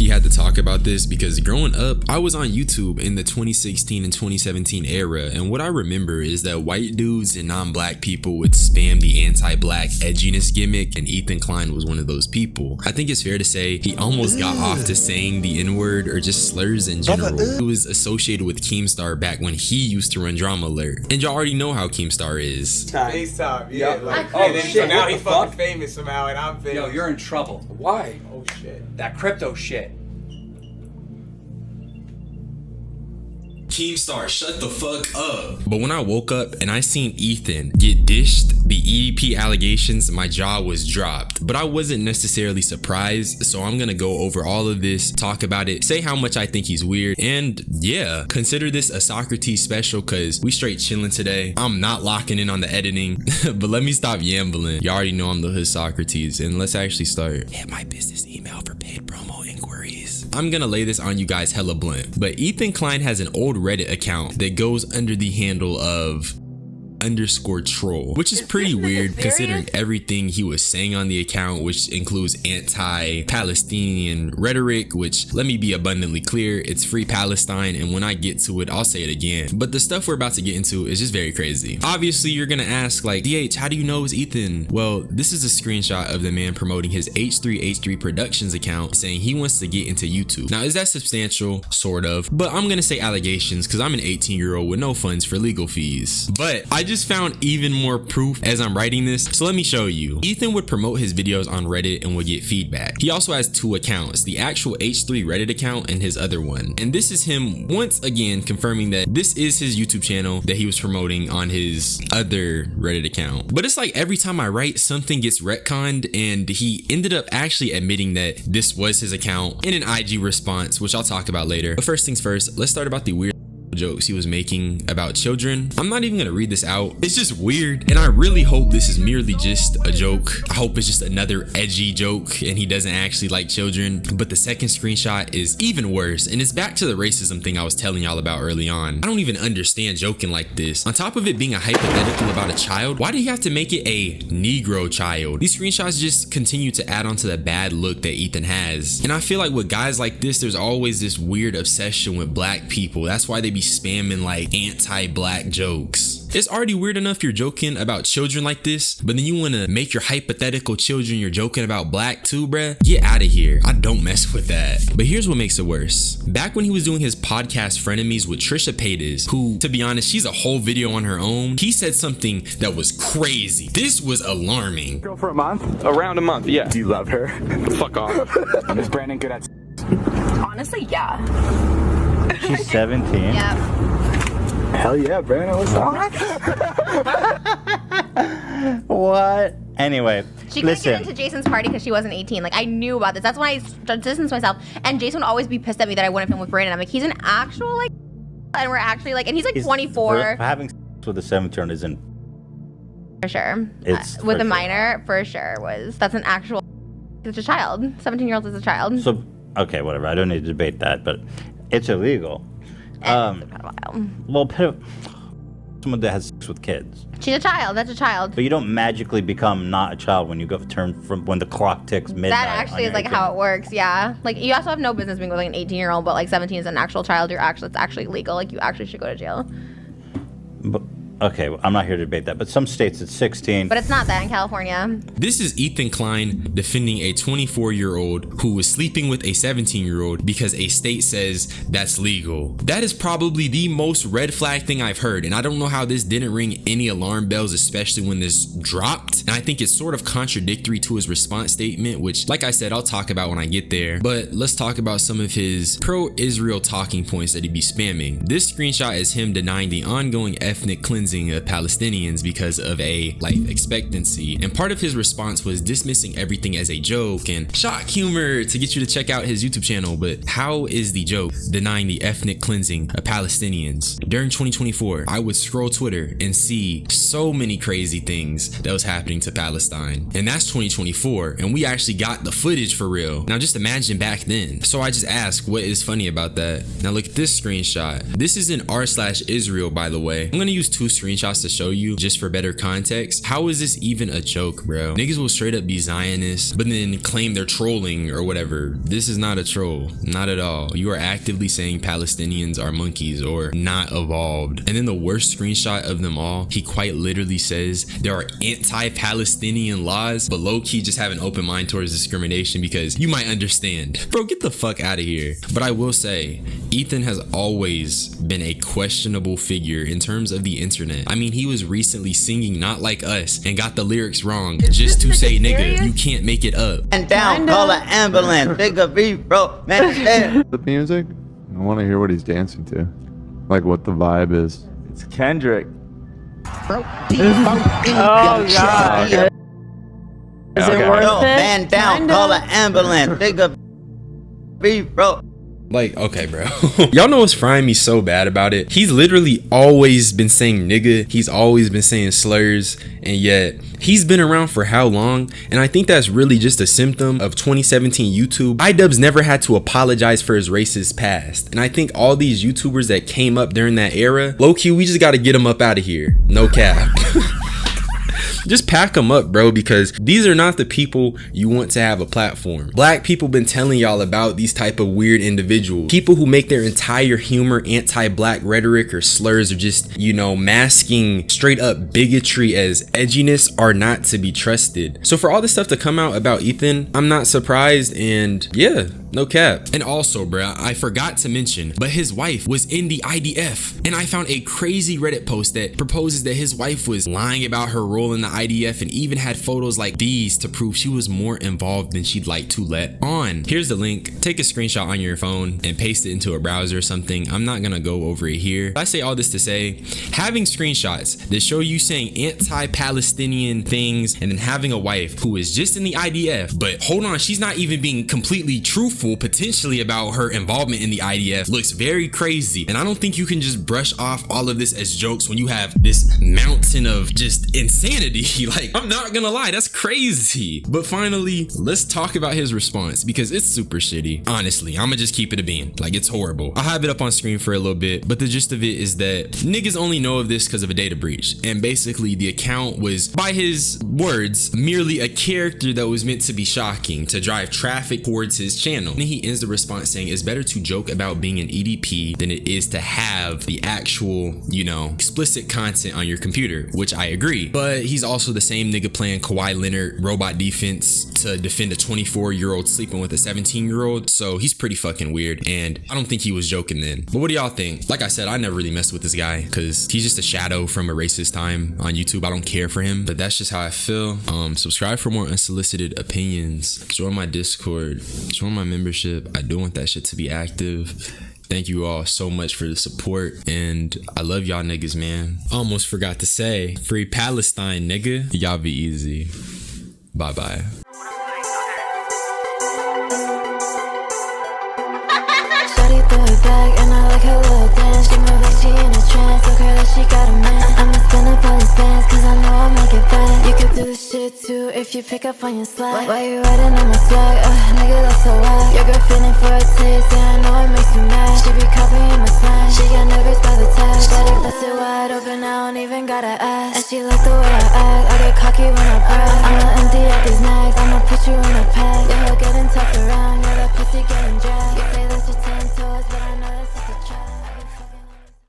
low-key had to talk about this because growing up, I was on YouTube in the 2016 and 2017 era, and what I remember is that white dudes and non-black people would spam the anti-black edginess gimmick, and Ethan Klein was one of those people. I think it's fair to say he almost got off to saying the N-word or just slurs in general. He was associated with Keemstar back when he used to run Drama Alert, and y'all already know how Keemstar is. FaceTime, yeah. Like, oh shit, so now he's fucking famous somehow, and I'm famous. Yo, you're in trouble. Why? Oh shit. That crypto shit. Keemstar, shut the fuck up. But when I woke up and I seen Ethan get dished the EDP allegations, my jaw was dropped. But I wasn't necessarily surprised, so I'm gonna go over all of this, talk about it, say how much I think he's weird, and yeah, consider this a Socrates special because we straight chilling today. I'm not locking in on the editing, but let me stop yambling. You already know I'm the hood Socrates, and let's actually start. Hit my business email for paid promo inquiries. I'm gonna lay this on you guys hella blunt, but Ethan Klein has an old Reddit account that goes under the handle of _troll, which is pretty weird considering everything he was saying on the account, which includes anti-Palestinian rhetoric, which, let me be abundantly clear, it's free Palestine, and when I get to it, I'll say it again. But the stuff we're about to get into is just very crazy. Obviously, you're gonna ask, like, DH, how do you know it's Ethan? Well, this is a screenshot of the man promoting his H3H3 Productions account, saying he wants to get into YouTube. Now, is that substantial? Sort of. But I'm gonna say allegations because I'm an 18-year-old with no funds for legal fees. But I just found even more proof as I'm writing this, so let me show you. Ethan would promote his videos on Reddit and would get feedback. He also has two accounts, the actual H3 Reddit account and his other one. And this is him once again confirming that this is his YouTube channel that he was promoting on his other Reddit account. But it's like every time I write, something gets retconned, and he ended up actually admitting that this was his account in an IG response, which I'll talk about later. But first things first, let's start about the weird jokes he was making about children. I'm not even gonna read this out. It's just weird, and I really hope this is merely just a joke. I hope it's just another edgy joke and he doesn't actually like children. But the second screenshot is even worse, and it's back to the racism thing I was telling y'all about early on. I don't even understand joking like this. On top of it being a hypothetical about a child, why do you have to make it a Negro child? These screenshots just continue to add on to the bad look that Ethan has. And I feel like with guys like this, there's always this weird obsession with black people. That's why they be spamming like anti-black jokes. It's already weird enough you're joking about children like this, but then you want to make your hypothetical children you're joking about black too, bruh. Get out of here. I don't mess with that. But here's what makes it worse. Back when he was doing his podcast Frenemies with Trisha Paytas, who, to be honest, she's a whole video on her own, he said something that was crazy. This was alarming. Girl for a month? Around a month, yeah. Do you love her? Fuck off. Is Brandon good at Honestly, yeah. She's 17. Yeah. Hell yeah, Brandon, what's up? What? Anyway, She couldn't listen. get into Jason's party because she wasn't 18. Like, I knew about this. That's why I distanced myself. And Jason would always be pissed at me that I wouldn't film with Brandon. I'm like, he's an actual, like, and we're actually, like, and he's, like, 24. Having sex with a 17-year-old isn't... For sure. It's with for a sure. minor, for sure, that's an actual, it's a child. 17-year-old is a child. So, okay, whatever. I don't need to debate that, but it's illegal. And it's a pedophile. Well, someone that has sex with kids. She's a child. That's a child. But you don't magically become not a child when you go turn from when the clock ticks midnight. That actually is like how it works, yeah. Like, you also have no business being with like an 18-year-old, but like 17 is an actual child. It's actually legal. Like, you actually should go to jail. But, okay, well, I'm not here to debate that, but some states it's 16. But it's not that in California. This is Ethan Klein defending a 24-year-old who was sleeping with a 17-year-old because a state says that's legal. That is probably the most red flag thing I've heard, and I don't know how this didn't ring any alarm bells, especially when this dropped. And I think it's sort of contradictory to his response statement, which, like I said, I'll talk about when I get there. But let's talk about some of his pro-Israel talking points that he'd be spamming. This screenshot is him denying the ongoing ethnic cleansing of Palestinians because of a life expectancy, and part of his response was dismissing everything as a joke and shock humor to get you to check out his YouTube channel. But how is the joke denying the ethnic cleansing of Palestinians? During 2024, I would scroll Twitter and see so many crazy things that was happening to Palestine, and that's 2024, and we actually got the footage for real. Now just imagine back then. So I just ask, what is funny about that? Now look at this screenshot. This is in r/Israel, by the way. I'm gonna use two screenshots to show you just for better context. How is this even a joke, bro? Niggas will straight up be Zionists, but then claim they're trolling or whatever. This is not a troll, not at all. You are actively saying Palestinians are monkeys or not evolved. And then the worst screenshot of them all, he quite literally says there are anti-Palestinian laws, but low-key just have an open mind towards discrimination because you might understand. Bro, get the fuck out of here. But I will say, Ethan has always been a questionable figure in terms of the internet. I mean, he was recently singing Not Like Us and got the lyrics wrong just to say, nigga, you can't make it up. And down, call an ambulance, big a beef, bro, man. The music, I want to hear what he's dancing to, like what the vibe is. It's Kendrick. Oh god. Is it worth Yo, it? man down, call an ambulance, big a beef, bro. Like, okay, bro. Y'all know what's frying me so bad about it? He's literally always been saying nigga. He's always been saying slurs. And yet, he's been around for how long? And I think that's really just a symptom of 2017 YouTube. iDubbbz never had to apologize for his racist past. And I think all these YouTubers that came up during that era, low-key, we just gotta get them up out of here. No cap. Just pack them up, bro, because these are not the people you want to have a platform. Black people been telling y'all about these type of weird individuals. People who make their entire humor anti-black rhetoric or slurs or just, you know, masking straight up bigotry as edginess are not to be trusted. So for all this stuff to come out about Ethan, I'm not surprised, and yeah, no cap. And also, bro, I forgot to mention, but his wife was in the IDF, and I found a crazy Reddit post that proposes that his wife was lying about her role in the IDF and even had photos like these to prove she was more involved than she'd like to let on. Here's the link. Take a screenshot on your phone and paste it into a browser or something. I'm not gonna go over it here. I say all this to say, having screenshots that show you saying anti-Palestinian things and then having a wife who is just in the IDF, but hold on, she's not even being completely truthful potentially about her involvement in the IDF looks very crazy. And I don't think you can just brush off all of this as jokes when you have this mountain of just insanity. Like, I'm not gonna lie, that's crazy. But finally, let's talk about his response because it's super shitty. Honestly, I'ma just keep it a bean. Like, it's horrible. I'll have it up on screen for a little bit, but the gist of it is that niggas only know of this because of a data breach. And basically, the account was, by his words, merely a character that was meant to be shocking to drive traffic towards his channel. And he ends the response saying, it's better to joke about being an EDP than it is to have the actual, you know, explicit content on your computer, which I agree. But he's also the same nigga playing Kawhi Leonard robot defense to defend a 24-year-old sleeping with a 17-year-old. So he's pretty fucking weird, and I don't think he was joking then. But what do y'all think? Like I said, I never really messed with this guy because he's just a shadow from a racist time on YouTube. I don't care for him, but that's just how I feel. Subscribe for more unsolicited opinions. Join my Discord. Join my membership. I do want that shit to be active. Thank you all so much for the support, and I love y'all niggas, man. Almost forgot to say, free Palestine, nigga. Y'all be easy. Bye-bye. Shawty threw it back, and I like her little dance. She move like she in a trance, look her like she got a man. I'ma spin up on his bands, cause I know I'll make it back. You could do this shit too, if you pick up on your slack. Why you riding on my swag? Nigga, that's so whack. Your girl feeling for a taste, yeah, I know it makes you mad. She be copying my slang, she get nervous by the text. Got it busted wide open, I don't even gotta ask. And she like the way I act, I get cocky when I brag. I'ma empty out these nags, I'ma put you in a pack. Yeah, he'll getting tough around, yeah, that pussy getting dragged. You say this is 10 toes, but I know that